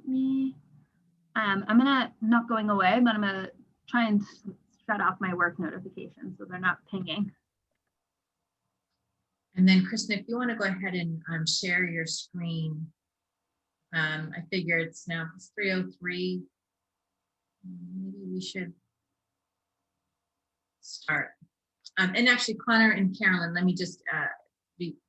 me, I'm not going away, but I'm gonna try and shut off my work notifications so they're not pinging. And then Kristen, if you want to go ahead and share your screen. I figure it's now 3:03. Maybe we should start. And actually, Connor and Carolyn, let me just,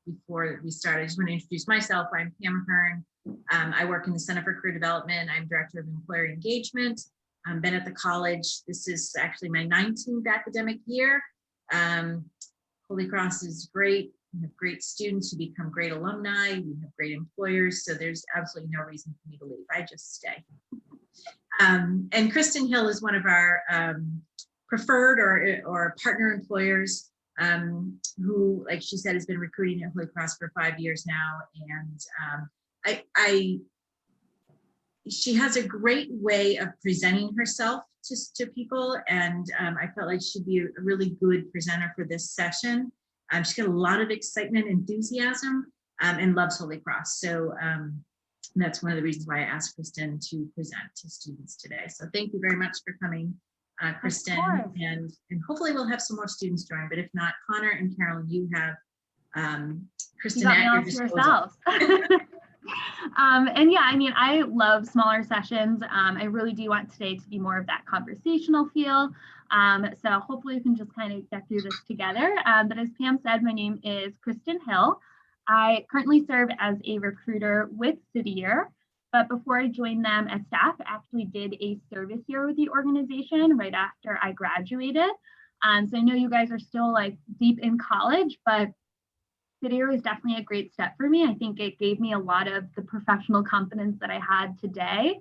before we start, I just want to introduce myself. I'm Pam Hearn. I work in the Center for Career Development. I'm Director of Employer Engagement. I've been at the college. This is actually my 19th academic year. Holy Cross is great. We have great students who become great alumni. We have great employers. So there's absolutely no reason for me to leave. I just stay. And Kristen Hill is one of our preferred or partner employers who, like she said, has been recruiting at Holy Cross for 5 years now. And she has a great way of presenting herself to people. And I felt like she'd be a really good presenter for this session. She's got a lot of excitement, enthusiasm, and loves Holy Cross. So that's one of the reasons why I asked Kristen to present to students today. So thank you very much for coming, Kristen. And hopefully we'll have some more students join. But if not, Connor and Carolyn, you have Kristen at your disposal. And yeah, I mean, I love smaller sessions. I really do want today to be more of that conversational feel. So hopefully we can just kind of get through this together. But as Pam said, my name is Kristen Hill. I currently serve as a recruiter with City Year, but before I joined them as staff, I actually did a service year with the organization right after I graduated. So I know you guys are still like deep in college, but City Year was definitely a great step for me. I think it gave me a lot of the professional confidence that I had today.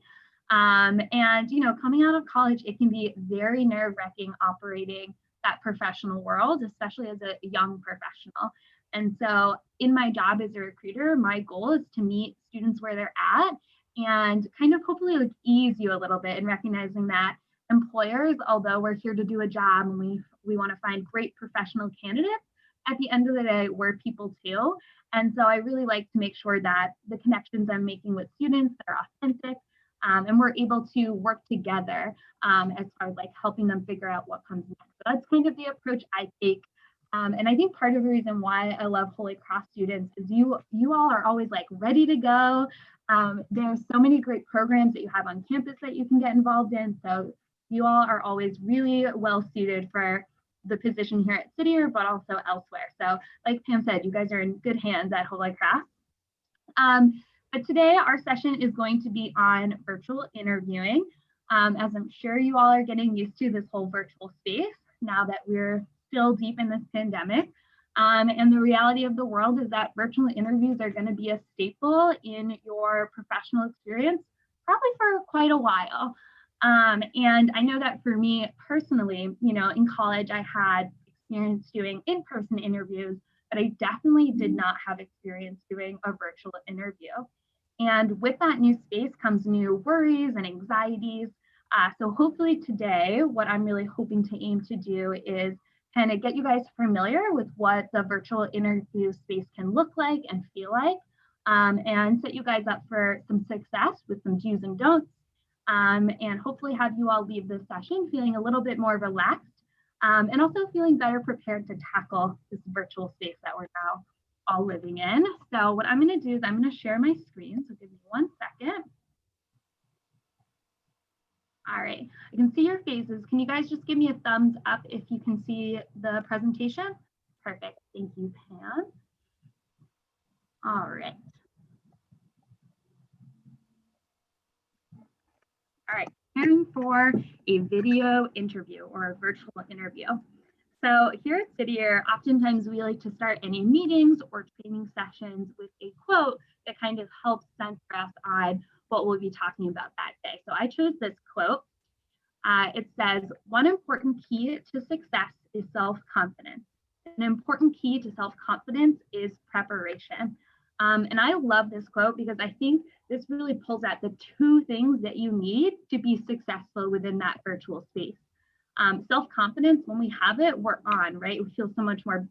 And, you know, coming out of college, it can be very nerve-wracking operating that professional world, especially as a young professional. And so in my job as a recruiter, my goal is to meet students where they're at and kind of hopefully like ease you a little bit in recognizing that employers, although we're here to do a job and we want to find great professional candidates, at the end of the day, we're people too. And so I really like to make sure that the connections I'm making with students are authentic, and we're able to work together as far as like helping them figure out what comes next. So that's kind of the approach I take. And I think part of the reason why I love Holy Cross students is you all are always like ready to go. There's so many great programs that you have on campus that you can get involved in. So you all are always really well suited for the position here at City Year, but also elsewhere. So like Pam said, you guys are in good hands at Holy Cross. But today our session is going to be on virtual interviewing. As I'm sure you all are getting used to this whole virtual space now that we're still deep in this pandemic. And the reality of the world is that virtual interviews are going to be a staple in your professional experience, probably for quite a while. And I know that for me personally, you know, in college, I had experience doing in-person interviews, but I definitely did not have experience doing a virtual interview. And with that new space comes new worries and anxieties. So hopefully today, what I'm really hoping to aim to do is kind of get you guys familiar with what the virtual interview space can look like and feel like, and set you guys up for some success with some do's and don'ts. And hopefully have you all leave this session feeling a little bit more relaxed, and also feeling better prepared to tackle this virtual space that we're now all living in. So what I'm going to do is I'm going to share my screen. So give me 1 second. All right, I can see your faces. Can you guys just give me a thumbs up if you can see the presentation? Perfect. Thank you, Pam. All right. All right, preparing for a video interview or a virtual interview. So here at City Year, oftentimes we like to start any meetings or training sessions with a quote that kind of helps center us on what we'll be talking about that day. So I chose this quote. It says, "One important key to success is self-confidence. An important key to self-confidence is preparation." And I love this quote because I think this really pulls out the two things that you need to be successful within that virtual space. Self-confidence, when we have it, we're on, right? We feel so much more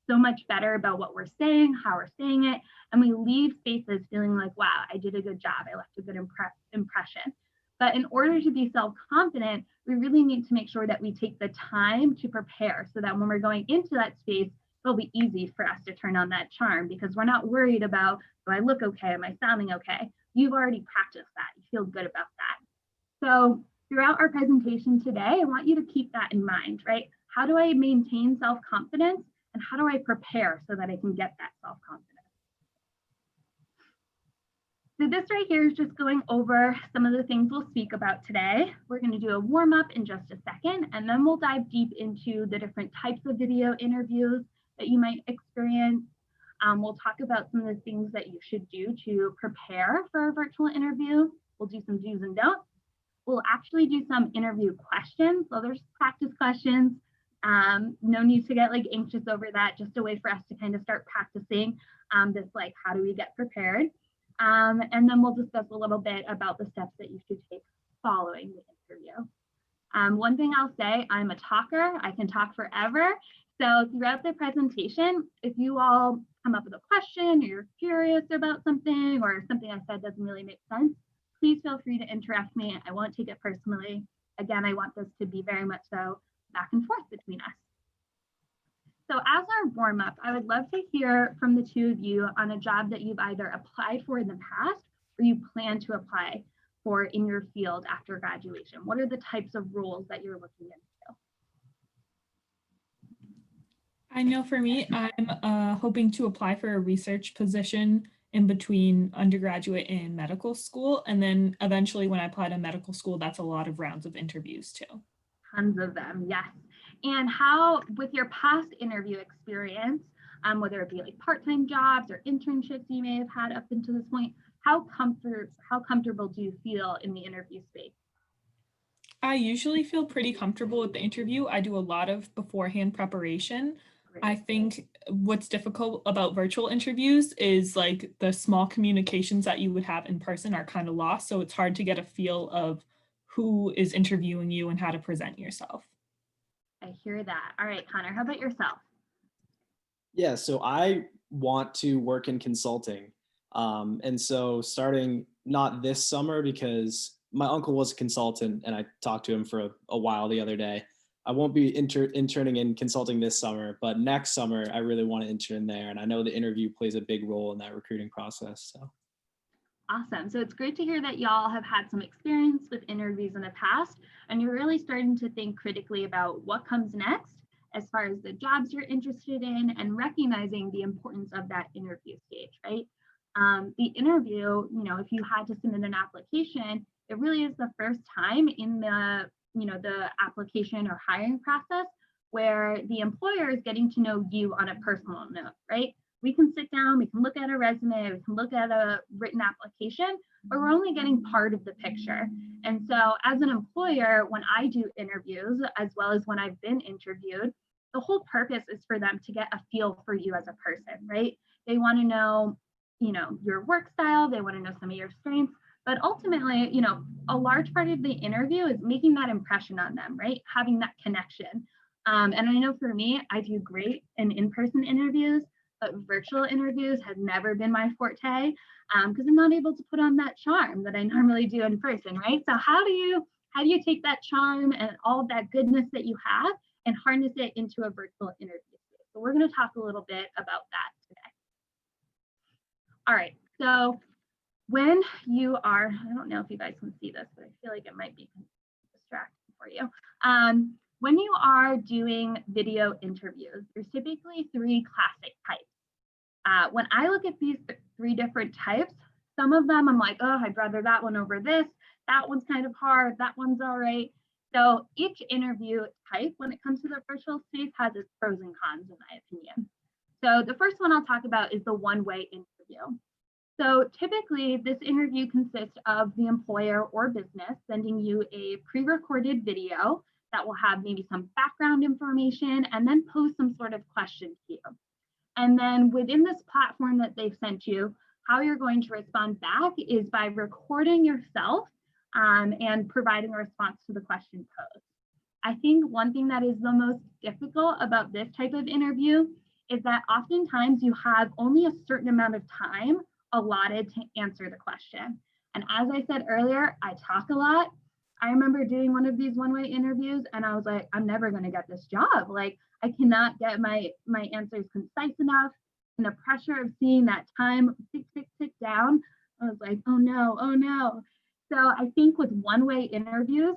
so much better about what we're saying, how we're saying it, and we leave spaces feeling like, wow, I did a good job, I left a good impression. But in order to be self-confident, we really need to make sure that we take the time to prepare so that when we're going into that space, it'll be easy for us to turn on that charm because we're not worried about, do I look okay? Am I sounding okay? You've already practiced that. You feel good about that. So throughout our presentation today, I want you to keep that in mind, right? How do I maintain self-confidence and how do I prepare so that I can get that self-confidence? So this right here is just going over some of the things we'll speak about today. We're going to do a warm up in just a second, and then we'll dive deep into the different types of video interviews that you might experience. We'll talk about some of the things that you should do to prepare for a virtual interview. We'll do some do's and don'ts. We'll actually do some interview questions. So there's practice questions. No need to get like anxious over that, just a way for us to kind of start practicing this, like, how do we get prepared? And then we'll discuss a little bit about the steps that you should take following the interview. One thing I'll say, I'm a talker. I can talk forever. So throughout the presentation, if you all come up with a question or you're curious about something or something I said doesn't really make sense, please feel free to interrupt me. I won't take it personally. Again, I want this to be very much so back and forth between us. So as our warm up, I would love to hear from the two of you on a job that you've either applied for in the past or you plan to apply for in your field after graduation. What are the types of roles that you're looking into? I know for me, I'm hoping to apply for a research position in between undergraduate and medical school. And then eventually when I apply to medical school, that's a lot of rounds of interviews too. Tons of them, yes. And how, with your past interview experience, whether it be like part-time jobs or internships you may have had up until this point, how comfortable do you feel in the interview space? I usually feel pretty comfortable with the interview. I do a lot of beforehand preparation. Great. I think what's difficult about virtual interviews is like the small communications that you would have in person are kind of lost. So it's hard to get a feel of who is interviewing you and how to present yourself. I hear that. All right, Connor, how about yourself? Yeah, so I want to work in consulting. And so starting not this summer, because my uncle was a consultant and I talked to him for a while the other day. I won't be interning in consulting this summer, but next summer I really want to intern there. And I know the interview plays a big role in that recruiting process. So. Awesome. So it's great to hear that y'all have had some experience with interviews in the past, and you're really starting to think critically about what comes next as far as the jobs you're interested in and recognizing the importance of that interview stage, right? The interview, if you had to submit an application, it really is the first time in the, the application or hiring process where the employer is getting to know you on a personal note, right? We can sit down, we can look at a resume, we can look at a written application, but we're only getting part of the picture. And so as an employer, when I do interviews, as well as when I've been interviewed, the whole purpose is for them to get a feel for you as a person, right? They want to know, your work style, they want to know some of your strengths, but ultimately, a large part of the interview is making that impression on them, right? Having that connection. And I know for me, I do great in-person interviews, but virtual interviews has never been my forte because I'm not able to put on that charm that I normally do in person, right? So how do you take that charm and all of that goodness that you have and harness it into a virtual interview? So we're going to talk a little bit about that today. All right, so when you are, I don't know if you guys can see this, but I feel like it might be distracting for you. When you are doing video interviews, there's typically three classic types. When I look at these three different types, some of them I'm like, oh, I'd rather that one over this. That one's kind of hard. That one's all right. So each interview type, when it comes to the virtual space, has its pros and cons, in my opinion. So the first one I'll talk about is the one-way interview. So typically this interview consists of the employer or business sending you a pre-recorded video that will have maybe some background information and then pose some sort of question to you. And then within this platform that they've sent you, how you're going to respond back is by recording yourself and providing a response to the question posed. I think one thing that is the most difficult about this type of interview is that oftentimes you have only a certain amount of time allotted to answer the question. And as I said earlier, I talk a lot. I remember doing one of these one-way interviews and I was like, I'm never going to get this job. Like, I cannot get my answers concise enough. And the pressure of seeing that time tick down, I was like, oh no, oh no. So I think with one-way interviews,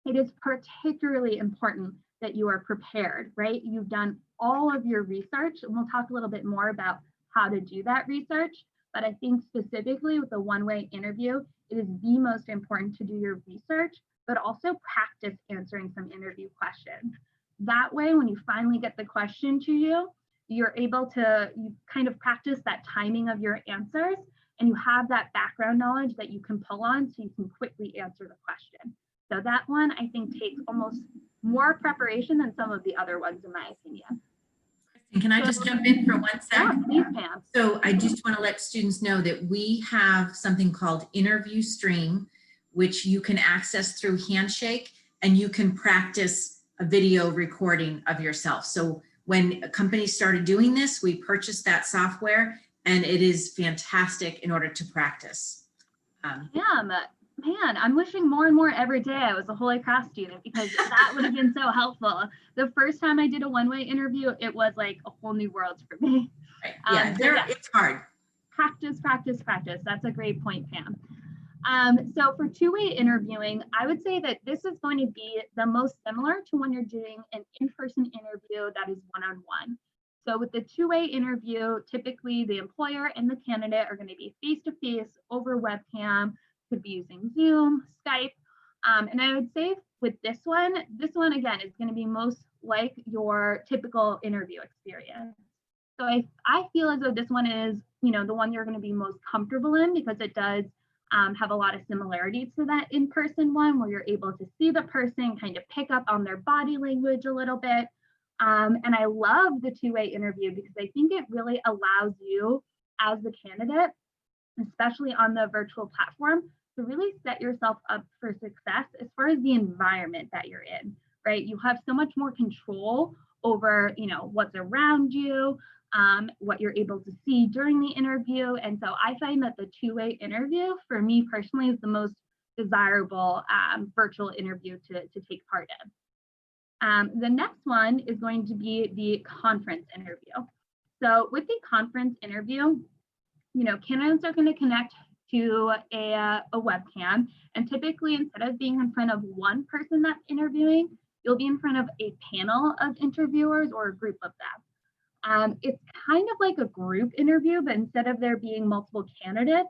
it is particularly important that you are prepared, right? You've done all of your research, and we'll talk a little bit more about how to do that research. But I think specifically with the one-way interview, it is the most important to do your research, but also practice answering some interview questions. That way, when you finally get the question to you, you're able to, you kind of practice that timing of your answers, and you have that background knowledge that you can pull on so you can quickly answer the question. So that one, I think, takes almost more preparation than some of the other ones, in my opinion. And can I just jump in for 1 sec? Yeah, please, Pam. So I just want to let students know that we have something called Interview Stream, which you can access through Handshake, and you can practice a video recording of yourself. So when companies started doing this, we purchased that software, and it is fantastic in order to practice. Yeah, man, I'm wishing more and more every day I was a Holy Cross student, because that would have been so helpful. The first time I did a one-way interview, it was like a whole new world for me. Right. Yeah, it's hard. Practice. That's a great point, Pam. So for two-way interviewing, I would say that this is going to be the most similar to when you're doing an in-person interview that is one-on-one. So with the two-way interview, typically the employer and the candidate are going to be face-to-face over webcam, could be using Zoom, Skype. And I would say with this one again is going to be most like your typical interview experience. So I feel as though this one is, the one you're going to be most comfortable in, because it does have a lot of similarities to that in-person one, where you're able to see the person, kind of pick up on their body language a little bit. And I love the two-way interview because I think it really allows you as the candidate, especially on the virtual platform, to really set yourself up for success as far as the environment that you're in, right? You have so much more control over, what's around you, what you're able to see during the interview. And so I find that the two-way interview, for me personally, is the most desirable virtual interview to take part in. The next one is going to be the conference interview. So with the conference interview, candidates are going to connect to a webcam, and typically instead of being in front of one person that's interviewing, you'll be in front of a panel of interviewers or a group of them. It's kind of like a group interview, but instead of there being multiple candidates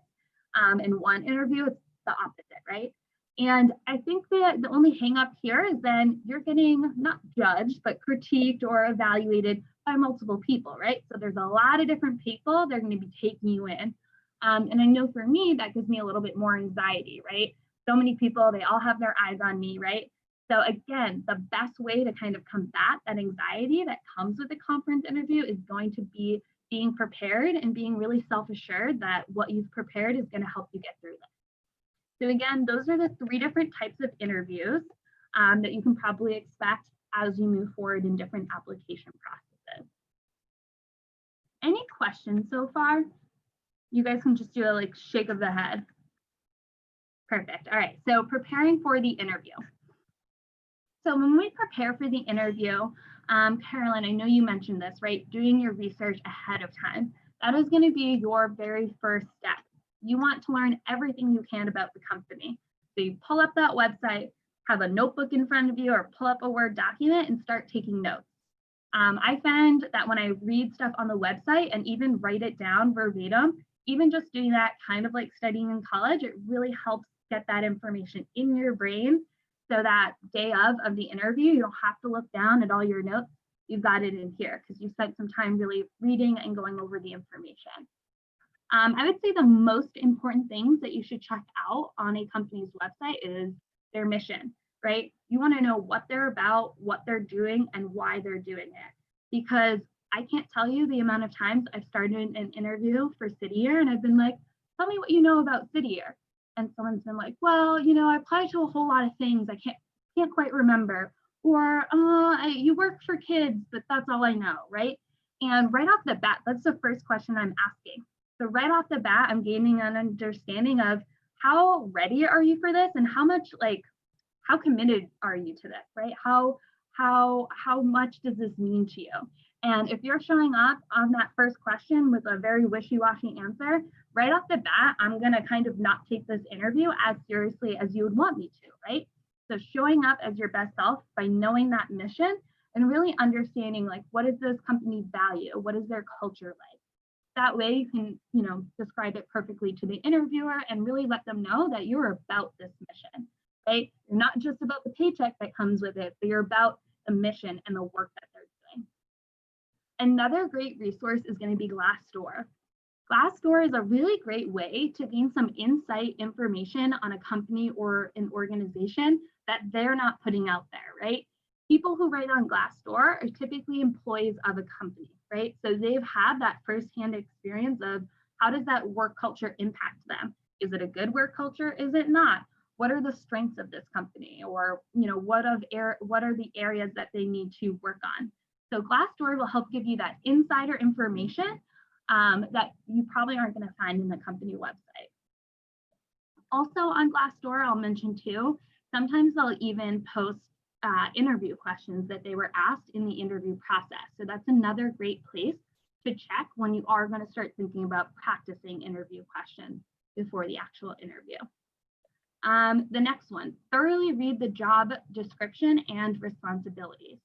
in one interview, it's the opposite, right? And I think that the only hang up here is then you're getting not judged, but critiqued or evaluated by multiple people, right? So there's a lot of different people that are going to be taking you in. And I know for me, that gives me a little bit more anxiety, right? So many people, they all have their eyes on me, right? So again, the best way to kind of combat that anxiety that comes with a conference interview is going to be being prepared and being really self-assured that what you've prepared is going to help you get through this. So again, those are the 3 different types of interviews that you can probably expect as you move forward in different application processes. Any questions so far? You guys can just do a shake of the head. Perfect. All right, so preparing for the interview. So when we prepare for the interview, Carolyn, I know you mentioned this, right? Doing your research ahead of time. That is going to be your very first step. You want to learn everything you can about the company. So you pull up that website, have a notebook in front of you, or pull up a Word document and start taking notes. I find that when I read stuff on the website and even write it down verbatim, even just doing that kind of like studying in college, it really helps get that information in your brain so that day of the interview, you don't have to look down at all your notes. You've got it in here because you spent some time really reading and going over the information. I would say the most important things that you should check out on a company's website is their mission, right? You want to know what they're about, what they're doing, and why they're doing it. Because I can't tell you the amount of times I've started an interview for City Year and I've been like, tell me what you know about City Year. And someone's been like, well, I applied to a whole lot of things. I can't quite remember. Or you work for kids, but that's all I know, right? And right off the bat, that's the first question I'm asking. So right off the bat, I'm gaining an understanding of how ready are you for this, and how much, like, how committed are you to this, right? How much does this mean to you? And if you're showing up on that first question with a very wishy-washy answer, right off the bat, I'm gonna kind of not take this interview as seriously as you would want me to, right? So showing up as your best self by knowing that mission and really understanding, like, what is this company value? What is their culture like? That way you can, describe it perfectly to the interviewer and really let them know that you're about this mission, right? You're not just about the paycheck that comes with it, but you're about the mission and the work that they're doing. Another great resource is going to be Glassdoor. Glassdoor is a really great way to gain some insight information on a company or an organization that they're not putting out there, right? People who write on Glassdoor are typically employees of a company, right? So they've had that firsthand experience of how does that work culture impact them? Is it a good work culture? Is it not? What are the strengths of this company? Or, what are the areas that they need to work on? So Glassdoor will help give you that insider information that you probably aren't going to find in the company website. Also on Glassdoor, I'll mention too, sometimes they'll even post interview questions that they were asked in the interview process. So that's another great place to check when you are going to start thinking about practicing interview questions before the actual interview. The next one, thoroughly read the job description and responsibilities.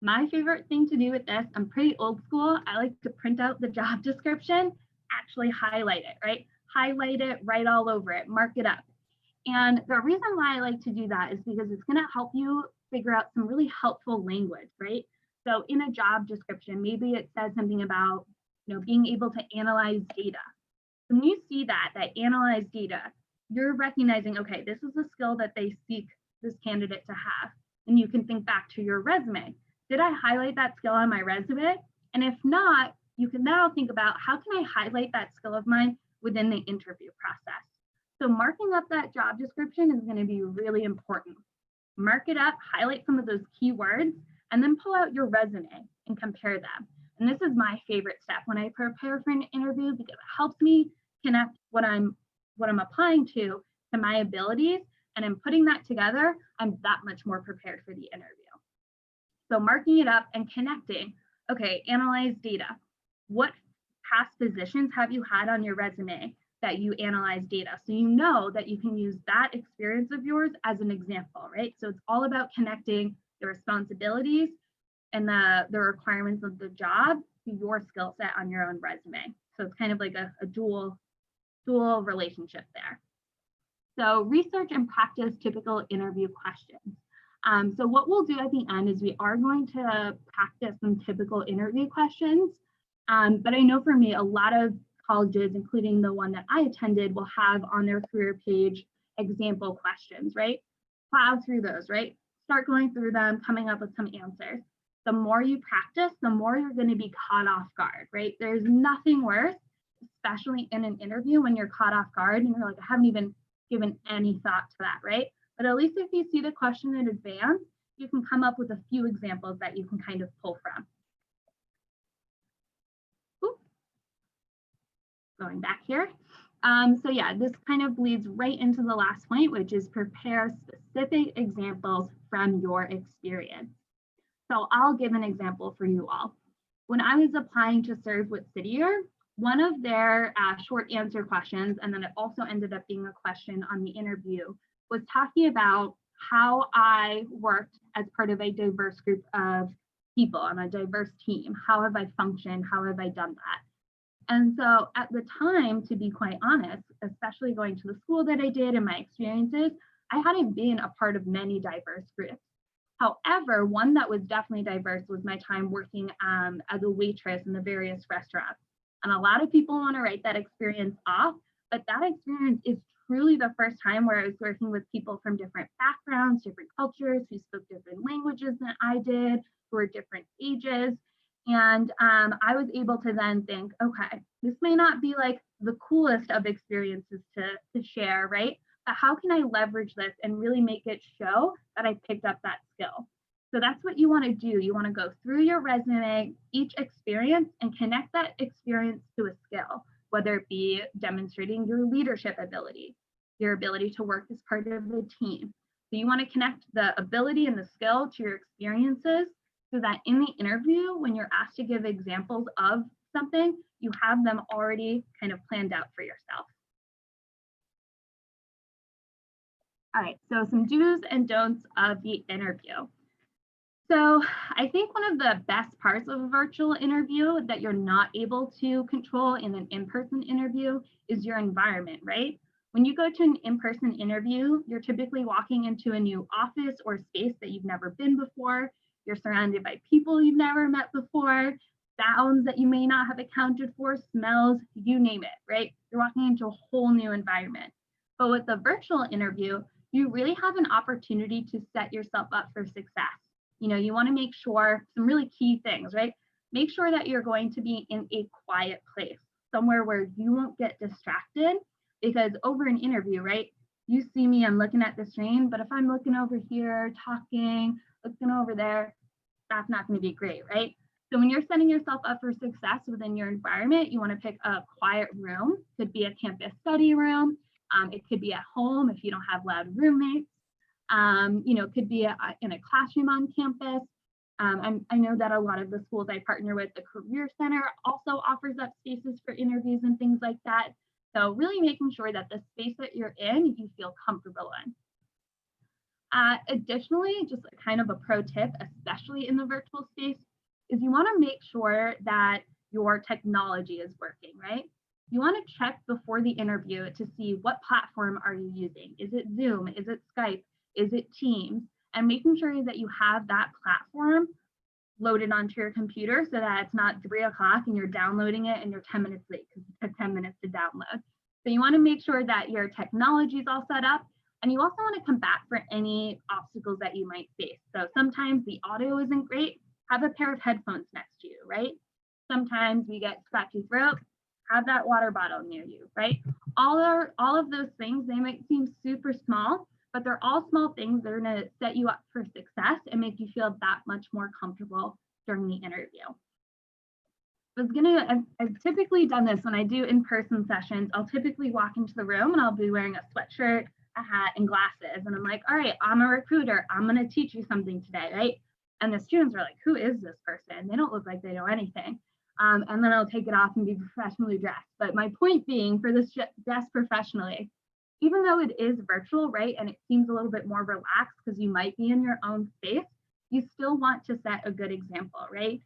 My favorite thing to do with this, I'm pretty old school. I like to print out the job description, actually highlight it, right? Highlight it, write all over it, mark it up. And the reason why I like to do that is because it's going to help you figure out some really helpful language, right? So in a job description, maybe it says something about, being able to analyze data. When you see that analyze data, you're recognizing, okay, this is a skill that they seek this candidate to have. And you can think back to your resume. Did I highlight that skill on my resume? And if not, you can now think about how can I highlight that skill of mine within the interview process. So marking up that job description is going to be really important. Mark it up, highlight some of those keywords, and then pull out your resume and compare them. And this is my favorite step when I prepare for an interview because it helps me connect what I'm applying to my abilities. And in putting that together, I'm that much more prepared for the interview. So marking it up and connecting, okay, analyze data. What past positions have you had on your resume that you analyze data? So you know that you can use that experience of yours as an example, right? So it's all about connecting the responsibilities and the requirements of the job to your skill set on your own resume. So it's kind of like a dual relationship there. So research and practice typical interview questions. So what we'll do at the end is we are going to practice some typical interview questions. But I know for me, a lot of colleges, including the one that I attended, will have on their career page example questions, right? Plow through those, right? Start going through them, coming up with some answers. The more you practice, the more you're going to be caught off guard, right? There's nothing worse, especially in an interview when you're caught off guard and you're like, I haven't even given any thought to that, right? But at least if you see the question in advance, you can come up with a few examples that you can kind of pull from. Ooh. Going back here. So yeah, this kind of leads right into the last point, which is prepare specific examples from your experience. So I'll give an example for you all. When I was applying to serve with Citier, one of their short answer questions, and then it also ended up being a question on the interview, was talking about how I worked as part of a diverse group of people on a diverse team. How have I functioned? How have I done that? And so at the time, to be quite honest, especially going to the school that I did and my experiences, I hadn't been a part of many diverse groups. However, one that was definitely diverse was my time working as a waitress in the various restaurants. And a lot of people want to write that experience off, but that experience is truly the first time where I was working with people from different backgrounds, different cultures, who spoke different languages than I did, who were different ages. And I was able to then think, okay, this may not be like the coolest of experiences to share, right? But how can I leverage this and really make it show that I picked up that skill? So that's what you want to do. You want to go through your resume, each experience, and connect that experience to a skill, whether it be demonstrating your leadership ability, your ability to work as part of a team. So you want to connect the ability and the skill to your experiences so that in the interview, when you're asked to give examples of something, you have them already kind of planned out for yourself. All right, so some do's and don'ts of the interview. So I think one of the best parts of a virtual interview that you're not able to control in an in-person interview is your environment, right? When you go to an in-person interview, you're typically walking into a new office or space that you've never been before. You're surrounded by people you've never met before, sounds that you may not have accounted for, smells, you name it, right? You're walking into a whole new environment. But with a virtual interview, you really have an opportunity to set yourself up for success. You know, you want to make sure some really key things, right? Make sure that you're going to be in a quiet place, somewhere where you won't get distracted, because over an interview, right? You see me, I'm looking at the screen, but if I'm looking over here, talking, looking over there, that's not going to be great, right? So when you're setting yourself up for success within your environment, you want to pick a quiet room. Could be a campus study room. It could be at home if you don't have loud roommates. You know, it could be in a classroom on campus. I know that a lot of the schools I partner with, the Career Center also offers up spaces for interviews and things like that. So really making sure that the space that you're in, you feel comfortable in. Additionally, just kind of a pro tip, especially in the virtual space, is you want to make sure that your technology is working, right? You want to check before the interview to see what platform are you using. Is it Zoom? Is it Skype? Is it Teams? And making sure that you have that platform loaded onto your computer so that it's not 3 o'clock and you're downloading it and you're 10 minutes late because it took 10 minutes to download. So you want to make sure that your technology is all set up, and you also want to combat for any obstacles that you might face. So sometimes the audio isn't great, have a pair of headphones next to you, right? Sometimes we get scratchy throat, have that water bottle near you, right? All of those things, they might seem super small, but they're all small things that are going to set you up for success and make you feel that much more comfortable during the interview. I've typically done this when I do in-person sessions. I'll typically walk into the room and I'll be wearing a sweatshirt, a hat, and glasses. And I'm like, all right, I'm a recruiter. I'm going to teach you something today, right? And the students are like, who is this person? They don't look like they know anything. And then I'll take it off and be professionally dressed. But my point being, for this dress professionally, even though it is virtual, right, and it seems a little bit more relaxed because you might be in your own space, you still want to set a good example, right?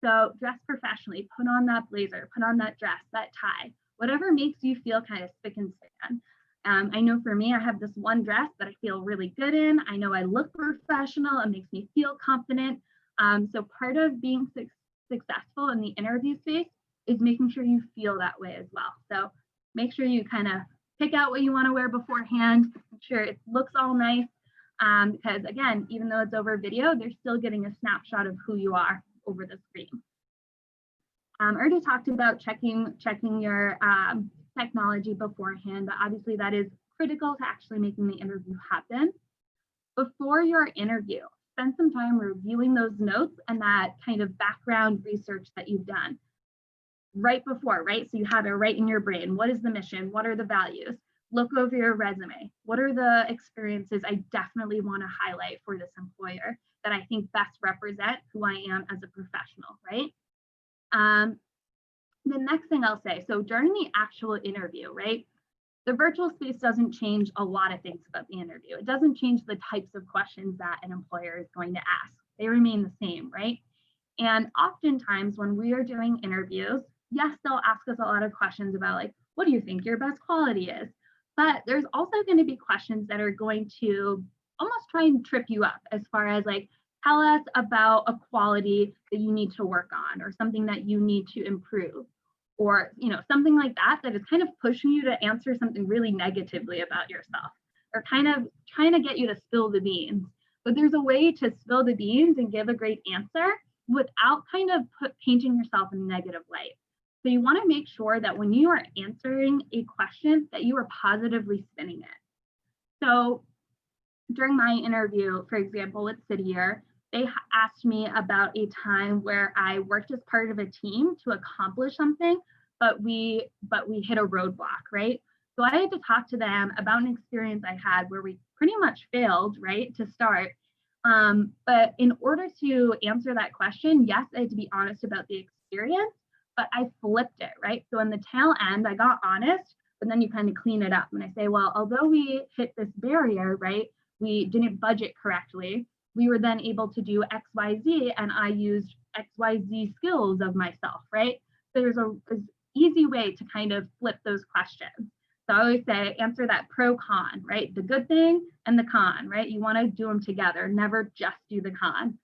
So dress professionally, put on that blazer, put on that dress, that tie, whatever makes you feel kind of spick and span. I know for me, I have this one dress that I feel really good in. I know I look professional. It makes me feel confident. So part of being successful in the interview space is making sure you feel that way as well. So make sure you kind of pick out what you want to wear beforehand, make sure it looks all nice. Because again, even though it's over video, they're still getting a snapshot of who you are over the screen. I already talked about checking your technology beforehand, but obviously that is critical to actually making the interview happen. Before your interview, spend some time reviewing those notes and that kind of background research that you've done right before, right? So you have it right in your brain. What is the mission? What are the values? Look over your resume. What are the experiences I definitely want to highlight for this employer that I think best represent who I am as a professional, right? The next thing I'll say, so during the actual interview, right? The virtual space doesn't change a lot of things about the interview. It doesn't change the types of questions that an employer is going to ask. They remain the same, right? And oftentimes when we are doing interviews, yes, they'll ask us a lot of questions about like, what do you think your best quality is? But there's also going to be questions that are going to almost try and trip you up as far as like, tell us about a quality that you need to work on or something that you need to improve, or something like that is kind of pushing you to answer something really negatively about yourself, or kind of trying to get you to spill the beans. But there's a way to spill the beans and give a great answer without kind of painting yourself in a negative light. So you want to make sure that when you are answering a question that you are positively spinning it. So during my interview, for example, with City Year, they asked me about a time where I worked as part of a team to accomplish something, but we hit a roadblock, right? So I had to talk to them about an experience I had where we pretty much failed, right, to start. But in order to answer that question, yes, I had to be honest about the experience, but I flipped it, right? So in the tail end, I got honest, but then you kind of clean it up. And I say, well, although we hit this barrier, right, we didn't budget correctly, we were then able to do XYZ, and I used XYZ skills of myself, right? So there's an easy way to kind of flip those questions. So I always say, answer that pro con, right? The good thing and the con, right? You want to do them together, never just do the con.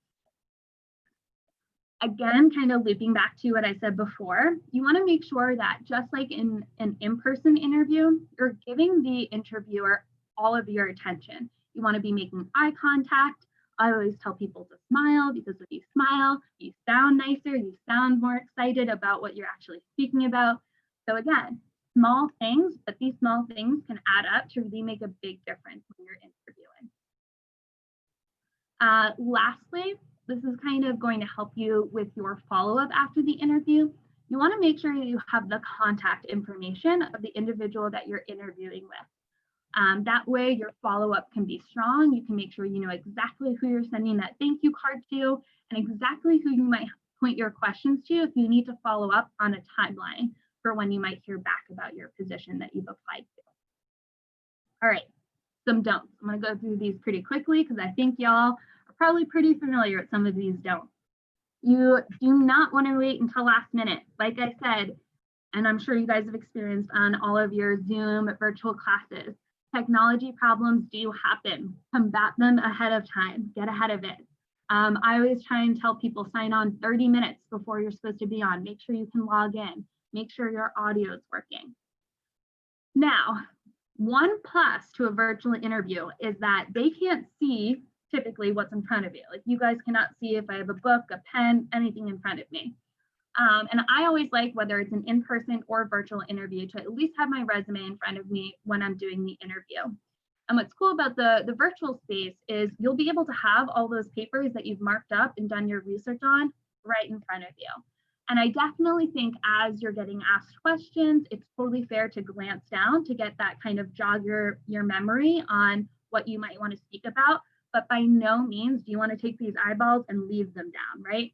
Again, kind of looping back to what I said before, you want to make sure that just like in an in-person interview, you're giving the interviewer all of your attention. You want to be making eye contact. I always tell people to smile, because if you smile, you sound nicer, you sound more excited about what you're actually speaking about. So again, small things, but these small things can add up to really make a big difference when you're interviewing. Lastly, this is kind of going to help you with your follow-up after the interview. You want to make sure you have the contact information of the individual that you're interviewing with. That way your follow-up can be strong. You can make sure you know exactly who you're sending that thank you card to, and exactly who you might point your questions to if you need to follow up on a timeline for when you might hear back about your position that you've applied to. All right, some don'ts. I'm going to go through these pretty quickly because I think y'all are probably pretty familiar with some of these don'ts. You do not want to wait until last minute. Like I said, and I'm sure you guys have experienced on all of your Zoom virtual classes, technology problems do happen. Combat them ahead of time. Get ahead of it. I always try and tell people sign on 30 minutes before you're supposed to be on. Make sure you can log in. Make sure your audio is working. Now, one plus to a virtual interview is that they can't see typically what's in front of you. Like, you guys cannot see if I have a book, a pen, anything in front of me. And I always like, whether it's an in-person or virtual interview, to at least have my resume in front of me when I'm doing the interview. And what's cool about the virtual space is you'll be able to have all those papers that you've marked up and done your research on right in front of you. And I definitely think as you're getting asked questions, it's totally fair to glance down to get that kind of jog your memory on what you might want to speak about. But by no means do you want to take these eyeballs and leave them down, right?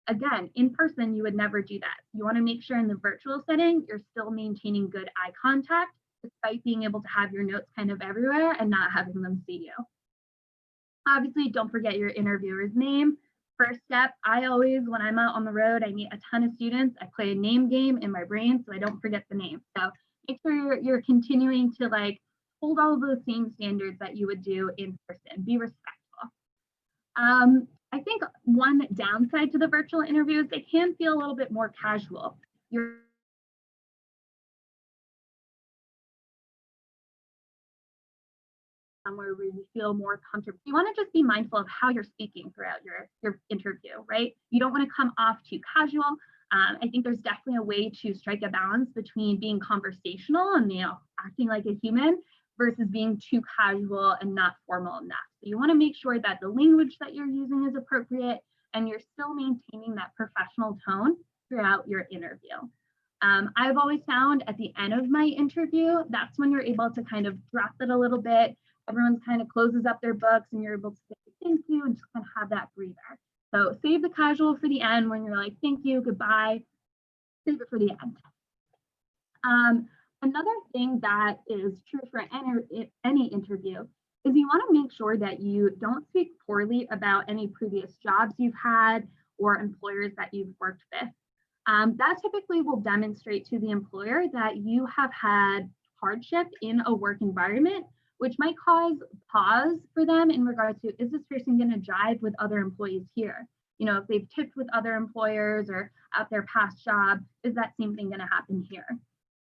Again, in person, you would never do that. You want to make sure in the virtual setting, you're still maintaining good eye contact, despite being able to have your notes kind of everywhere and not having them see you. Obviously, don't forget your interviewer's name. First step, I always, when I'm out on the road, I meet a ton of students, I play a name game in my brain so I don't forget the name. So make sure you're continuing to like hold all of those same standards that you would do in person. Be respectful. I think one downside to the virtual interviews, they can feel a little bit more casual. You're somewhere where you feel more comfortable. You want to just be mindful of how you're speaking throughout your interview, right? You don't want to come off too casual. I think there's definitely a way to strike a balance between being conversational and, acting like a human versus being too casual and not formal enough. So you want to make sure that the language that you're using is appropriate and you're still maintaining that professional tone throughout your interview. I've always found at the end of my interview, that's when you're able to kind of drop it a little bit. Everyone kind of closes up their books and you're able to say thank you and just kind of have that breather. So save the casual for the end when you're like, thank you, goodbye. Save it for the end. Another thing that is true for any interview is you want to make sure that you don't speak poorly about any previous jobs you've had or employers that you've worked with. That typically will demonstrate to the employer that you have had hardship in a work environment, which might cause pause for them in regards to, is this person going to jive with other employees here? If they've tipped with other employers or at their past job, is that same thing going to happen here?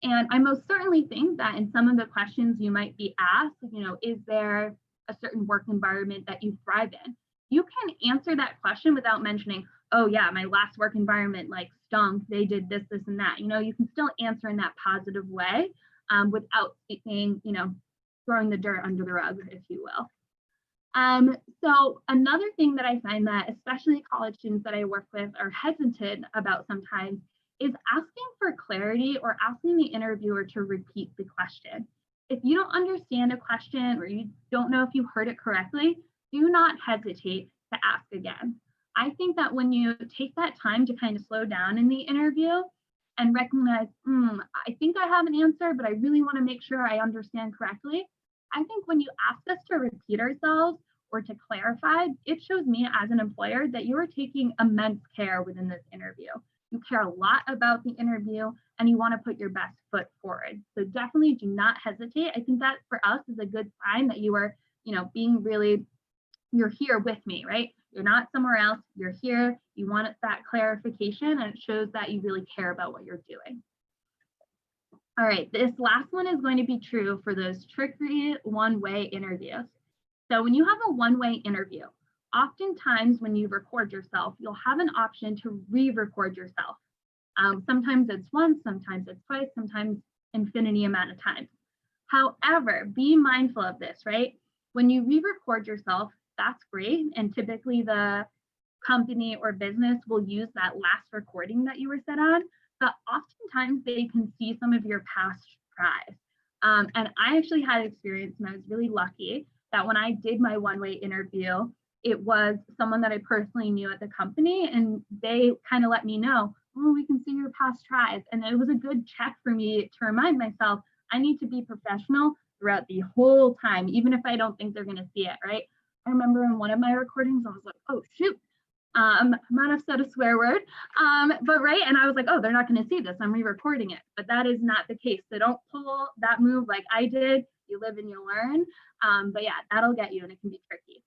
And I most certainly think that in some of the questions you might be asked, is there a certain work environment that you thrive in? You can answer that question without mentioning, oh yeah, my last work environment like stunk, they did this, this, and that. You can still answer in that positive way without being, throwing the dirt under the rug, if you will. So another thing that I find that especially college students that I work with are hesitant about sometimes is asking for clarity or asking the interviewer to repeat the question. If you don't understand a question or you don't know if you heard it correctly, do not hesitate to ask again. I think that when you take that time to kind of slow down in the interview and recognize, I think I have an answer, but I really want to make sure I understand correctly. I think when you ask us to repeat ourselves or to clarify, it shows me as an employer that you are taking immense care within this interview. You care a lot about the interview and you want to put your best foot forward. So definitely do not hesitate. I think that for us is a good sign that you are, being really, you're here with me, right? You're not somewhere else, you're here, you want that clarification, and it shows that you really care about what you're doing. All right, this last one is going to be true for those tricky one-way interviews. So when you have a one-way interview, oftentimes when you record yourself, you'll have an option to re-record yourself. Sometimes it's once, sometimes it's twice, sometimes infinity amount of times. However, be mindful of this, right? When you re-record yourself, that's great. And typically the company or business will use that last recording that you were set on, but oftentimes they can see some of your past tries. And I actually had experience, and I was really lucky that when I did my one-way interview, it was someone that I personally knew at the company, and they kind of let me know, oh, we can see your past tries. And it was a good check for me to remind myself, I need to be professional throughout the whole time, even if I don't think they're going to see it, right? I remember in one of my recordings, I was like, oh, shoot. I might have said a swear word, but right. And I was like, oh, they're not going to see this. I'm re-recording it, but that is not the case. So don't pull that move like I did. You live and you learn. But yeah, that'll get you and it can be tricky.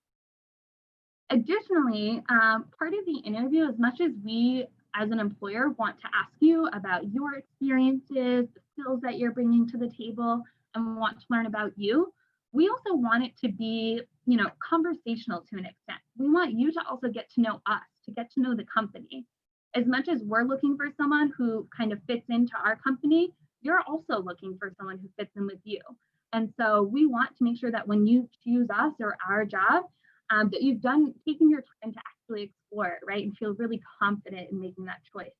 Additionally, part of the interview, as much as we as an employer want to ask you about your experiences, the skills that you're bringing to the table, and want to learn about you, we also want it to be, conversational to an extent. We want you to also get to know us, to get to know the company. As much as we're looking for someone who kind of fits into our company, you're also looking for someone who fits in with you. And so we want to make sure that when you choose us or our job, that you've taken your time to actually explore it, right? And feel really confident in making that choice.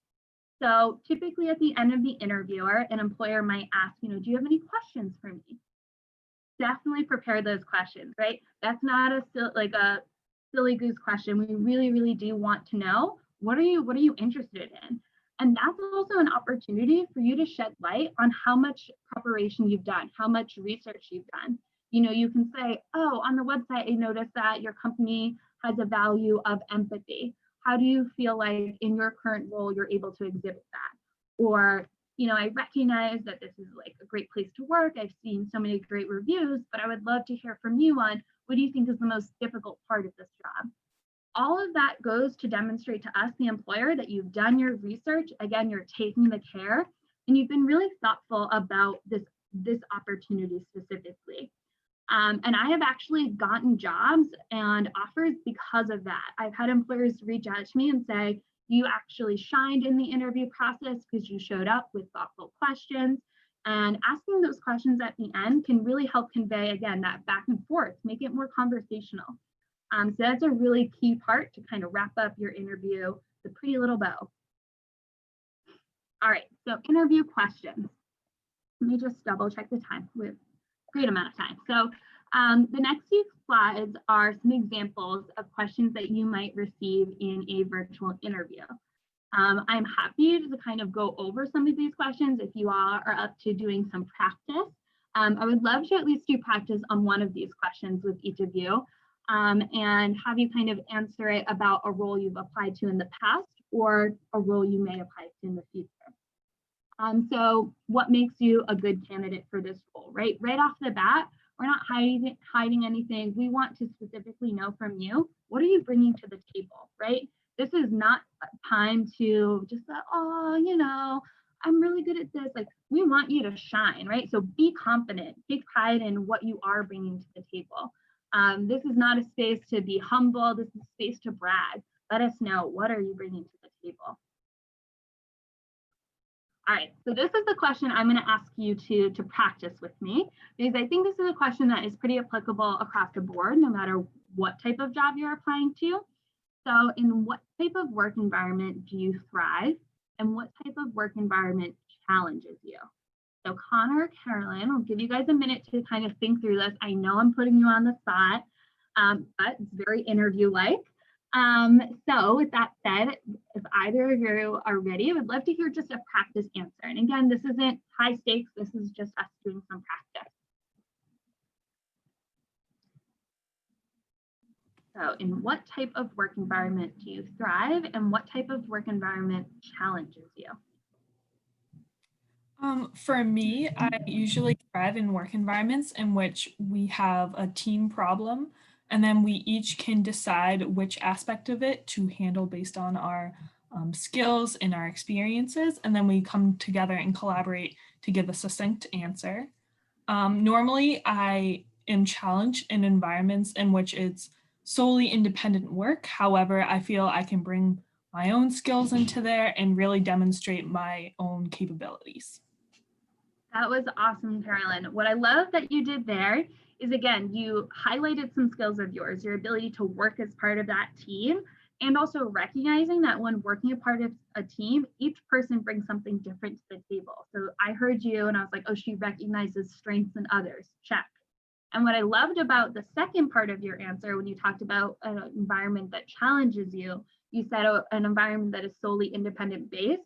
So typically at the end of the interviewer, an employer might ask, do you have any questions for me? Definitely prepare those questions, right? That's not a silly goose question. We really, really do want to know, what are you interested in? And that's also an opportunity for you to shed light on how much preparation you've done, how much research you've done. You can say, oh, on the website, I noticed that your company has a value of empathy. How do you feel like in your current role, you're able to exhibit that? Or, I recognize that this is like a great place to work. I've seen so many great reviews, but I would love to hear from you on what do you think is the most difficult part of this job? All of that goes to demonstrate to us, the employer, that you've done your research. Again, you're taking the care and you've been really thoughtful about this opportunity specifically. And I have actually gotten jobs and offers because of that. I've had employers reach out to me and say, you actually shined in the interview process because you showed up with thoughtful questions. And asking those questions at the end can really help convey, again, that back and forth, make it more conversational. So that's a really key part to kind of wrap up your interview, the pretty little bow. All right, so interview questions. Let me just double check the time. We have a great amount of time. So the next few slides are some examples of questions that you might receive in a virtual interview. I'm happy to kind of go over some of these questions if you all are up to doing some practice. I would love to at least do practice on one of these questions with each of you and have you kind of answer it about a role you've applied to in the past or a role you may apply to in the future. So what makes you a good candidate for this role, right? Right off the bat, we're not hiding anything. We want to specifically know from you, what are you bringing to the table, right? This is not time to just say, oh, I'm really good at this. Like, we want you to shine, right? So be confident, take pride in what you are bringing to the table. This is not a space to be humble. This is a space to brag. Let us know, what are you bringing to the table? All right, so this is the question I'm going to ask you to practice with me, because I think this is a question that is pretty applicable across the board, no matter what type of job you're applying to. So in what type of work environment do you thrive, and what type of work environment challenges you? So Connor, Carolyn, I'll give you guys a minute to kind of think through this. I know I'm putting you on the spot, but it's very interview-like. So with that said, if either of you are ready, I would love to hear just a practice answer. And again, this isn't high stakes. This is just us doing some practice. So in what type of work environment do you thrive, and what type of work environment challenges you? For me, I usually thrive in work environments in which we have a team problem, and then we each can decide which aspect of it to handle based on our skills and our experiences, and then we come together and collaborate to give a succinct answer. Normally, I am challenged in environments in which it's solely independent work. However, I feel I can bring my own skills into there and really demonstrate my own capabilities. That was awesome, Carolyn. What I love that you did there is, again, you highlighted some skills of yours, your ability to work as part of that team, and also recognizing that when working a part of a team, each person brings something different to the table. So I heard you and I was like, oh, she recognizes strengths in others, check. And what I loved about the second part of your answer, when you talked about an environment that challenges you, you said an environment that is solely independent based.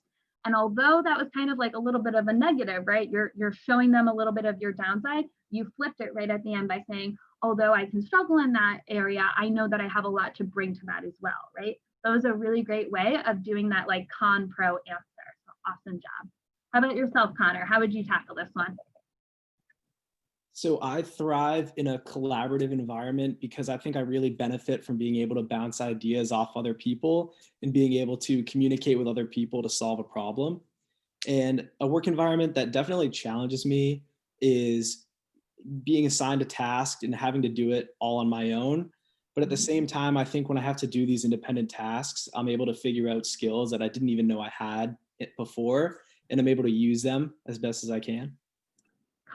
And although that was kind of like a little bit of a negative, right? You're showing them a little bit of your downside. You flipped it right at the end by saying, although I can struggle in that area, I know that I have a lot to bring to that as well, right? That was a really great way of doing that like con pro answer. So awesome job. How about yourself, Connor? How would you tackle this one? So I thrive in a collaborative environment because I think I really benefit from being able to bounce ideas off other people and being able to communicate with other people to solve a problem. And a work environment that definitely challenges me is being assigned a task and having to do it all on my own. But at the same time, I think when I have to do these independent tasks, I'm able to figure out skills that I didn't even know I had before, and I'm able to use them as best as I can.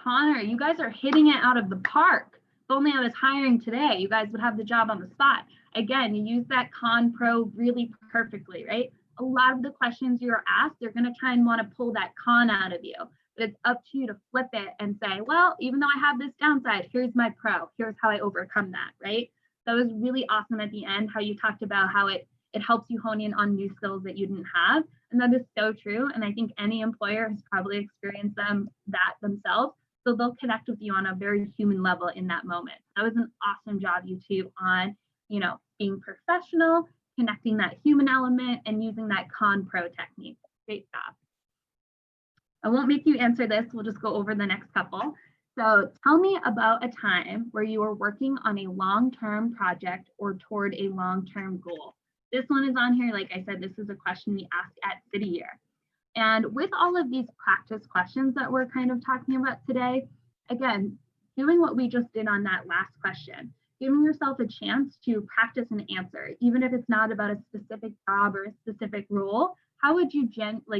Connor, you guys are hitting it out of the park. If only I was hiring today, you guys would have the job on the spot. Again, you use that con pro really perfectly, right? A lot of the questions you're asked, they're going to try and want to pull that con out of you. But it's up to you to flip it and say, well, even though I have this downside, here's my pro. Here's how I overcome that, right? That was really awesome at the end, how you talked about how it helps you hone in on new skills that you didn't have. And that is so true. And I think any employer has probably experienced that themselves. So they'll connect with you on a very human level in that moment. That was an awesome job, you two, on, being professional, connecting that human element, and using that con pro technique. Great job. I won't make you answer this. We'll just go over the next couple. So tell me about a time where you were working on a long-term project or toward a long-term goal. This one is on here. Like I said, this is a question we asked at City Year. And with all of these practice questions that we're kind of talking about today, again, doing what we just did on that last question, giving yourself a chance to practice an answer, even if it's not about a specific job or a specific role, how would you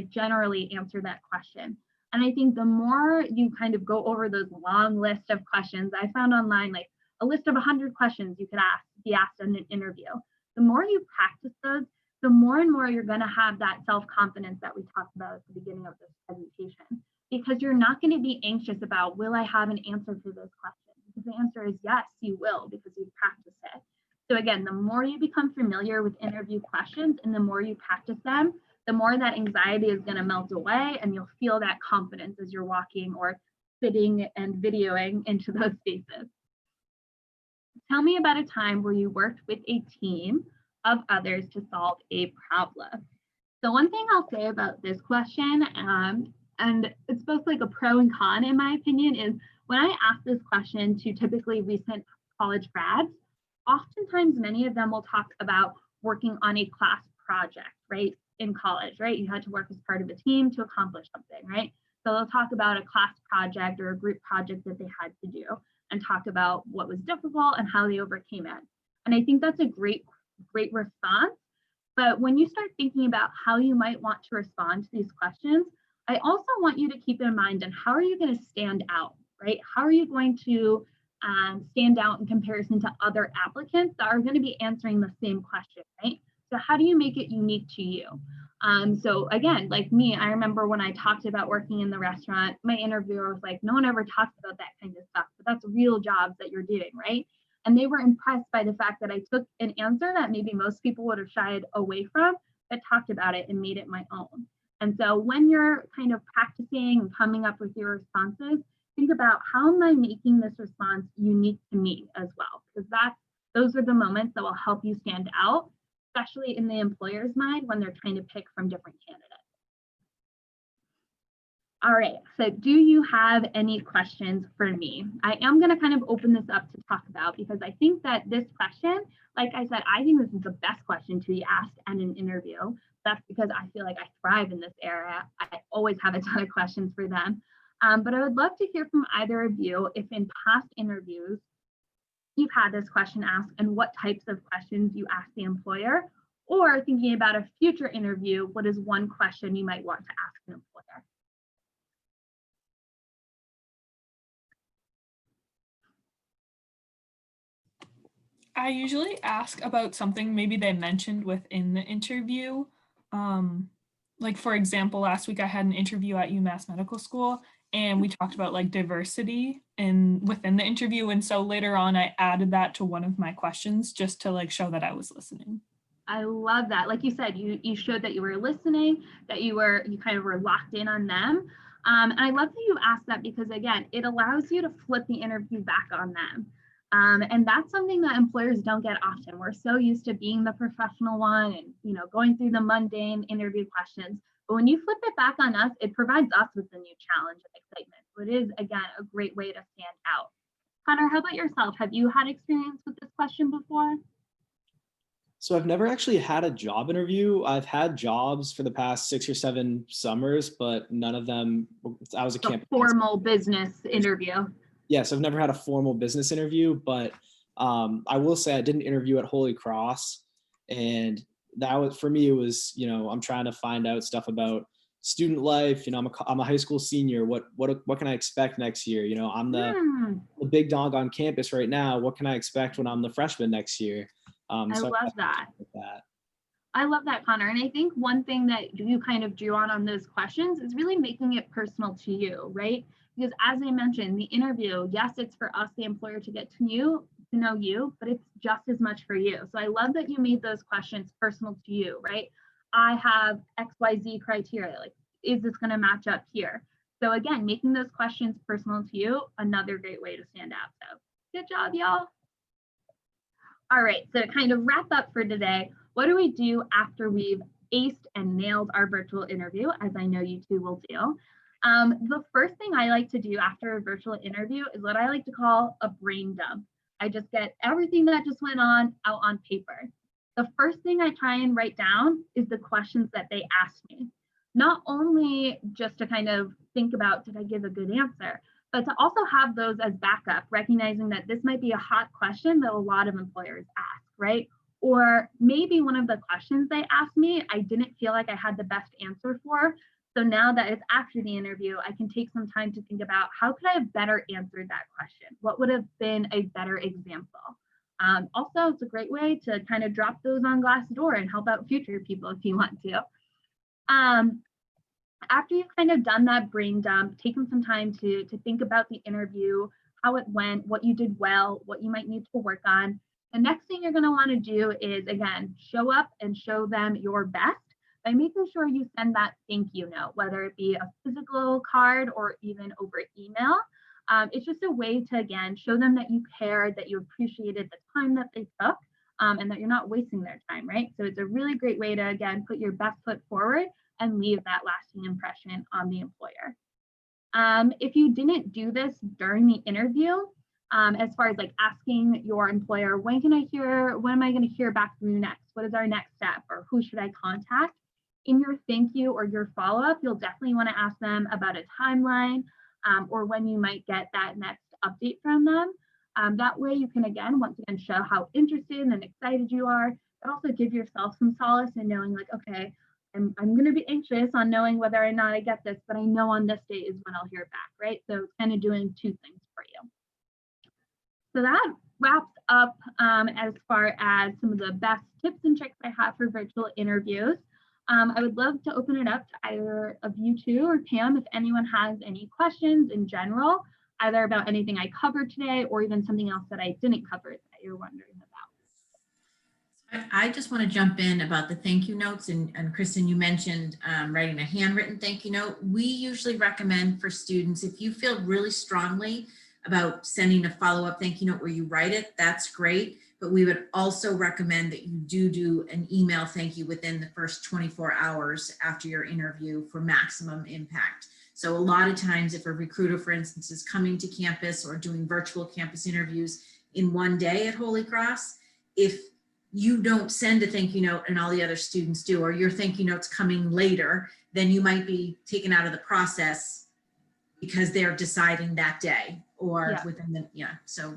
generally answer that question? And I think the more you kind of go over those long list of questions, I found online like a list of 100 questions you could be asked in an interview. The more you practice those, the more and more you're going to have that self-confidence that we talked about at the beginning of this presentation, because you're not going to be anxious about, will I have an answer to this question? Because the answer is yes, you will, because you've practiced it. So again, the more you become familiar with interview questions and the more you practice them, the more that anxiety is going to melt away and you'll feel that confidence as you're walking or sitting and videoing into those spaces. Tell me about a time where you worked with a team of others to solve a problem. So one thing I'll say about this question, and it's both like a pro and con in my opinion, is when I ask this question to typically recent college grads, oftentimes many of them will talk about working on a class project, right? In college, right? You had to work as part of a team to accomplish something, right? So they'll talk about a class project or a group project that they had to do and talk about what was difficult and how they overcame it. And I think that's a great response. But when you start thinking about how you might want to respond to these questions, I also want you to keep in mind, and how are you going to stand out, right? How are you going to stand out in comparison to other applicants that are going to be answering the same question, right? So how do you make it unique to you? So again, like me, I remember when I talked about working in the restaurant, my interviewer was like, no one ever talks about that kind of stuff, but that's real jobs that you're doing, right? And they were impressed by the fact that I took an answer that maybe most people would have shied away from, but talked about it and made it my own. And so when you're kind of practicing and coming up with your responses, think about, how am I making this response unique to me as well? Because those are the moments that will help you stand out, especially in the employer's mind when they're trying to pick from different candidates. All right, so do you have any questions for me? I am going to kind of open this up to talk about, because I think that this question, like I said, I think this is the best question to be asked at an interview. That's because I feel like I thrive in this area. I always have a ton of questions for them. But I would love to hear from either of you if in past interviews you've had this question asked and what types of questions you ask the employer, or thinking about a future interview, what is one question you might want to ask an employer? I usually ask about something maybe they mentioned within the interview. Like for example, last week I had an interview at UMass Medical School, and we talked about like diversity within the interview. And so later on I added that to one of my questions just to like show that I was listening. I love that. Like you said, you showed that you were listening, that you kind of were locked in on them. And I love that you asked that, because again, it allows you to flip the interview back on them. And that's something that employers don't get often. We're so used to being the professional one and going through the mundane interview questions. But when you flip it back on us, it provides us with a new challenge and excitement. So it is, again, a great way to stand out. Connor, how about yourself? Have you had experience with this question before? So I've never actually had a job interview. I've had jobs for the past 6 or 7 summers, but none of them, I was a campus. Formal business interview. Yes, I've never had a formal business interview, but I will say I did an interview at Holy Cross, and that was, for me, it was, I'm trying to find out stuff about student life. I'm a high school senior. What can I expect next year? I'm the big dog on campus right now. What can I expect when I'm the freshman next year? I love that. I love that, Connor. And I think one thing that you kind of drew on those questions is really making it personal to you, right? Because as I mentioned, the interview, yes, it's for us, the employer, to get to know you, but it's just as much for you. So I love that you made those questions personal to you, right? I have XYZ criteria, like, is this going to match up here? So again, making those questions personal to you, another great way to stand out. So good job, y'all. All right, so to kind of wrap up for today, what do we do after we've aced and nailed our virtual interview, as I know you two will do? The first thing I like to do after a virtual interview is what I like to call a brain dump. I just get everything that just went on out on paper. The first thing I try and write down is the questions that they asked me. Not only just to kind of think about, did I give a good answer, but to also have those as backup, recognizing that this might be a hot question that a lot of employers ask, right? Or maybe one of the questions they asked me, I didn't feel like I had the best answer for. So now that it's after the interview, I can take some time to think about, how could I have better answered that question? What would have been a better example? Also, it's a great way to kind of drop those on Glassdoor and help out future people if you want to. After you've kind of done that brain dump, taken some time to think about the interview, how it went, what you did well, what you might need to work on. The next thing you're going to want to do is, again, show up and show them your best by making sure you send that thank you note, whether it be a physical card or even over email. It's just a way to, again, show them that you cared, that you appreciated the time that they took, and that you're not wasting their time, right? So it's a really great way to, again, put your best foot forward and leave that lasting impression on the employer. If you didn't do this during the interview, as far as like asking your employer, when am I going to hear back from you next? What is our next step? Or who should I contact? In your thank you or your follow-up, you'll definitely want to ask them about a timeline, or when you might get that next update from them. That way you can, again, once again, show how interested and excited you are, but also give yourself some solace in knowing, like, okay, I'm going to be anxious on knowing whether or not I get this, but I know on this date is when I'll hear back, right? So it's kind of doing two things for you. So that wraps up as far as some of the best tips and tricks I have for virtual interviews. I would love to open it up to either of you two or Pam if anyone has any questions in general, either about anything I covered today or even something else that I didn't cover that you're wondering about. I just want to jump in about the thank you notes. And Kristen, you mentioned writing a handwritten thank you note. We usually recommend for students, if you feel really strongly about sending a follow-up thank you note where you write it, that's great. But we would also recommend that you do an email thank you within the first 24 hours after your interview for maximum impact. So a lot of times if a recruiter, for instance, is coming to campus or doing virtual campus interviews in one day at Holy Cross, if you don't send a thank you note and all the other students do, or your thank you note's coming later, then you might be taken out of the process because they're deciding that day or within the, so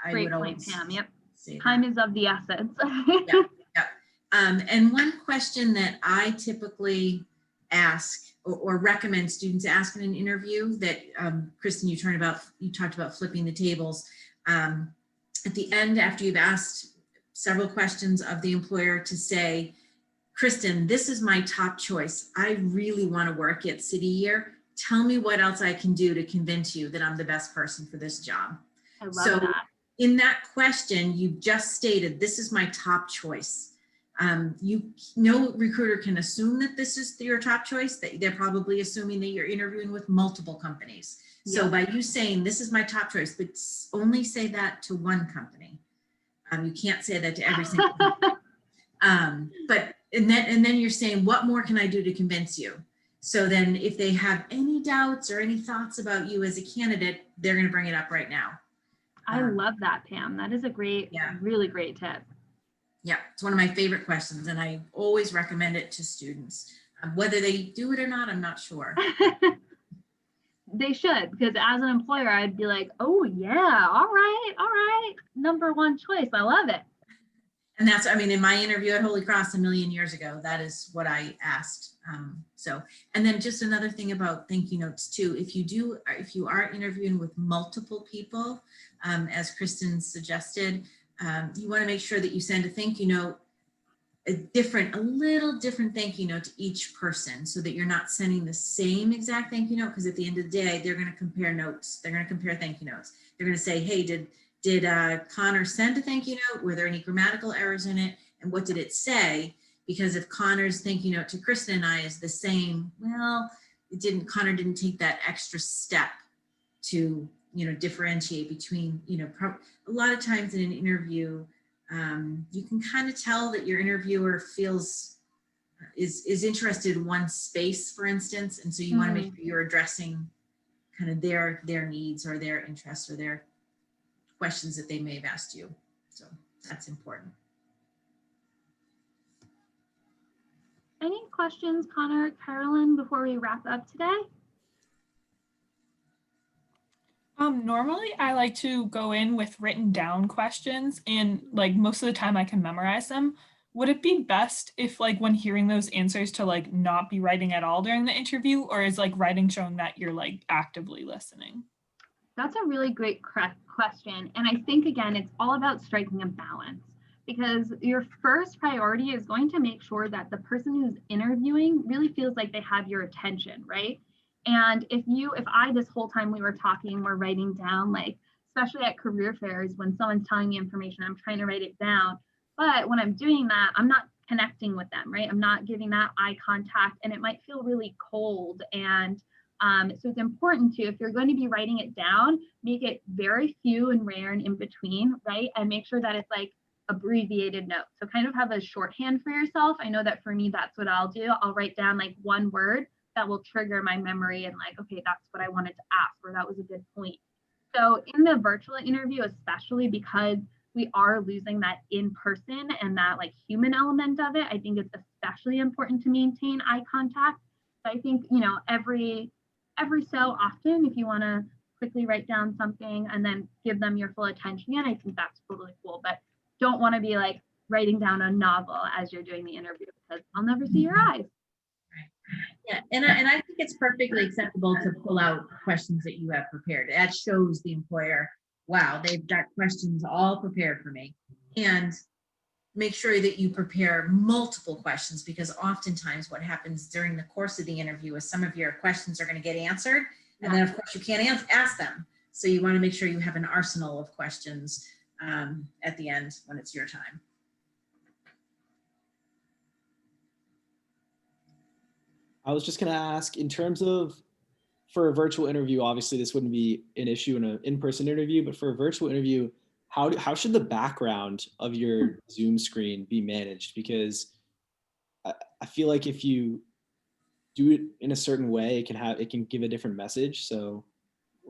I Great would point, always Pam. Yep. say Time that. is of the essence. And one question that I typically ask or recommend students ask in an interview that, Kristen, you talked about flipping the tables. At the end, after you've asked several questions of the employer, to say, Kristen, this is my top choice. I really want to work at City Year. Tell me what else I can do to convince you that I'm the best person for this job. I love that. In that question, you just stated, this is my top choice. No recruiter can assume that this is your top choice. That they're probably assuming that you're interviewing with multiple companies. So by you saying, this is my top choice, but only say that to one company. You can't say that to every single company. And then you're saying, what more can I do to convince you? So then if they have any doubts or any thoughts about you as a candidate, they're going to bring it up right now. I love that, Pam. That is a great, really great tip. Yeah, it's one of my favorite questions, and I always recommend it to students. Whether they do it or not, I'm not sure. They should, because as an employer, I'd be like, oh yeah, all right. Number one choice. I love it. And that's, I mean, in my interview at Holy Cross a million years ago, that is what I asked. And then just another thing about thank you notes too, if you are interviewing with multiple people, as Kristen suggested, you want to make sure that you send a thank you note, a little different thank you note to each person, so that you're not sending the same exact thank you note, because at the end of the day, they're going to compare notes. They're going to compare thank you notes. They're going to say, hey, did Connor send a thank you note? Were there any grammatical errors in it? And what did it say? Because if Connor's thank you note to Kristen and I is the same, well, Connor didn't take that extra step to, differentiate between, a lot of times in an interview, you can kind of tell that your interviewer is interested in one space, for instance. And so you want to make sure you're addressing kind of their needs or their interests or their questions that they may have asked you. So that's important. Any questions, Connor or Carolyn, before we wrap up today? Normally I like to go in with written down questions, and like most of the time I can memorize them. Would it be best if, like, when hearing those answers, to like not be writing at all during the interview, or is like writing showing that you're like actively listening? That's a really great question. And I think, again, it's all about striking a balance, because your first priority is going to make sure that the person who's interviewing really feels like they have your attention, right? And if I, this whole time we were talking, we're writing down, like, especially at career fairs, when someone's telling me information, I'm trying to write it down. But when I'm doing that, I'm not connecting with them, right? I'm not giving that eye contact, and it might feel really cold. And so it's important to, if you're going to be writing it down, make it very few and rare and in between, right? And make sure that it's like abbreviated notes. So kind of have a shorthand for yourself. I know that for me, that's what I'll do. I'll write down like one word that will trigger my memory and like, okay, that's what I wanted to ask, or that was a good point. So in the virtual interview, especially because we are losing that in person and that like human element of it, I think it's especially important to maintain eye contact. So I think, every so often, if you want to quickly write down something and then give them your full attention, I think that's totally cool. But don't want to be like writing down a novel as you're doing the interview, because I'll never see your eyes. Yeah, and I think it's perfectly acceptable to pull out questions that you have prepared. That shows the employer, wow, they've got questions all prepared for me. And make sure that you prepare multiple questions, because oftentimes what happens during the course of the interview is some of your questions are going to get answered, and then of course you can't ask them. So you want to make sure you have an arsenal of questions at the end when it's your time. I was just going to ask, in terms of, for a virtual interview, obviously this wouldn't be an issue in an in-person interview, but for a virtual interview, how should the background of your Zoom screen be managed? Because I feel like if you do it in a certain way, it can give a different message. So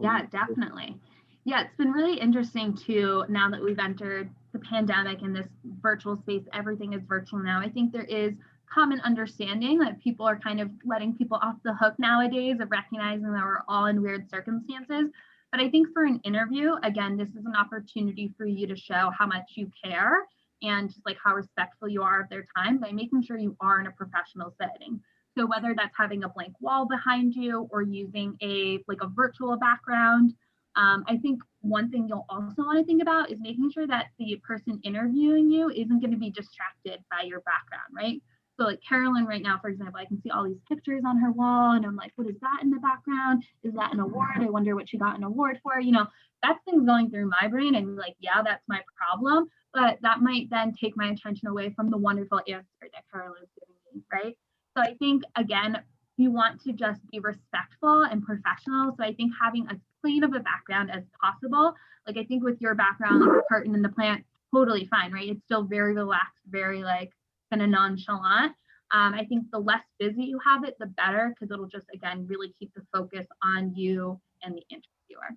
Yeah, definitely. Yeah, it's been really interesting too, now that we've entered the pandemic and this virtual space, everything is virtual now. I think there is common understanding that people are kind of letting people off the hook nowadays of recognizing that we're all in weird circumstances. But I think for an interview, again, this is an opportunity for you to show how much you care and just like how respectful you are of their time by making sure you are in a professional setting. So whether that's having a blank wall behind you or using a virtual background, I think one thing you'll also want to think about is making sure that the person interviewing you isn't going to be distracted by your background, right? So like Carolyn right now, for example, I can see all these pictures on her wall and I'm like, what is that in the background? Is that an award? I wonder what she got an award for. You know, that's things going through my brain and like, yeah, that's my problem. But that might then take my attention away from the wonderful answer that Carolyn's giving me, right? So I think, again, you want to just be respectful and professional. So I think having as plain of a background as possible, like I think with your background, like the curtain and the plant, totally fine, right? It's still very relaxed, very like kind of nonchalant. I think the less busy you have it, the better, because it'll just, again, really keep the focus on you and the interviewer.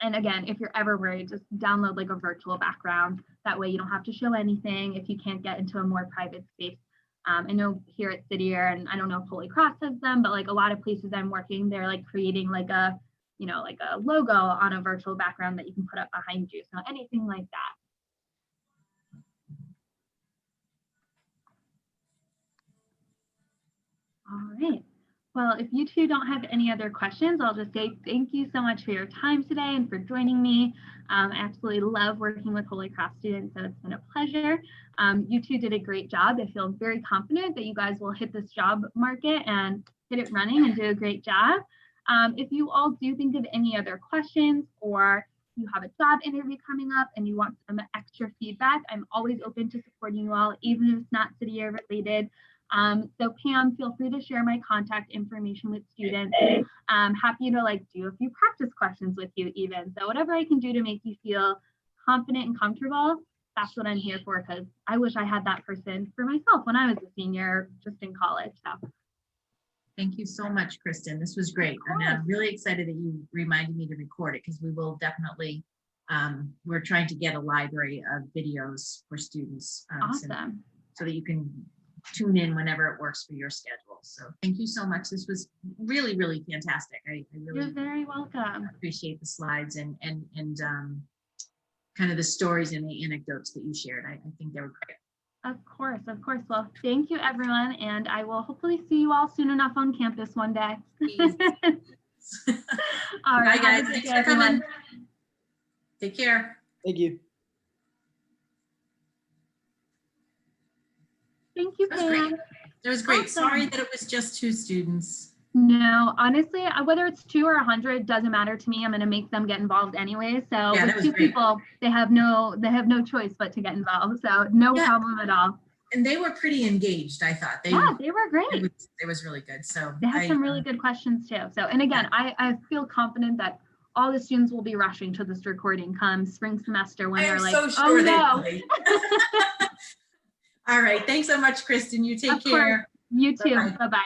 And again, if you're ever worried, just download like a virtual background. That way you don't have to show anything if you can't get into a more private space. I know here at City Year, and I don't know if Holy Cross has them, but like a lot of places I'm working, they're like creating like a, you know, like a logo on a virtual background that you can put up behind you. So anything like that. All right. Well, if you two don't have any other questions, I'll just say thank you so much for your time today and for joining me. I absolutely love working with Holy Cross students, so it's been a pleasure. You two did a great job. I feel very confident that you guys will hit this job market and hit it running and do a great job. If you all do think of any other questions or you have a job interview coming up and you want some extra feedback, I'm always open to supporting you all, even if it's not City Year related. So Pam, feel free to share my contact information with students. I'm happy to like do a few practice questions with you even. So whatever I can do to make you feel confident and comfortable, that's what I'm here for, because I wish I had that person for myself when I was a senior just in college. So thank you so much, Kristen. This was great. And I'm really excited that you reminded me to record it, because we will definitely, we're trying to get a library of videos for students. awesome. So that you can tune in whenever it works for your schedule. So thank you so much. This was really, really fantastic. I really You're very welcome. appreciate the slides and kind of the stories and the anecdotes that you shared. I think they were great. Of course, of course. Well, thank you everyone. And I will hopefully see you all soon enough on campus one day. All right, bye guys. Thanks for coming. Take care. Thank you. Thank you, Pam. It was great. Awesome. Sorry that it was just 2 students. No, honestly, whether it's 2 or 100 doesn't matter to me. I'm going to make them get involved anyway. So Yeah, with 2 people, they have no choice but to get involved. So no problem at all. And they were pretty engaged, I thought. They were great. It was really good. So they had some really good questions too. So, and again, I feel confident that all the students will be rushing to this recording come spring semester when they're like, so sure oh no. All right. Thanks so much, Kristen. You take Of care. course. You too. Bye-bye. Bye-bye.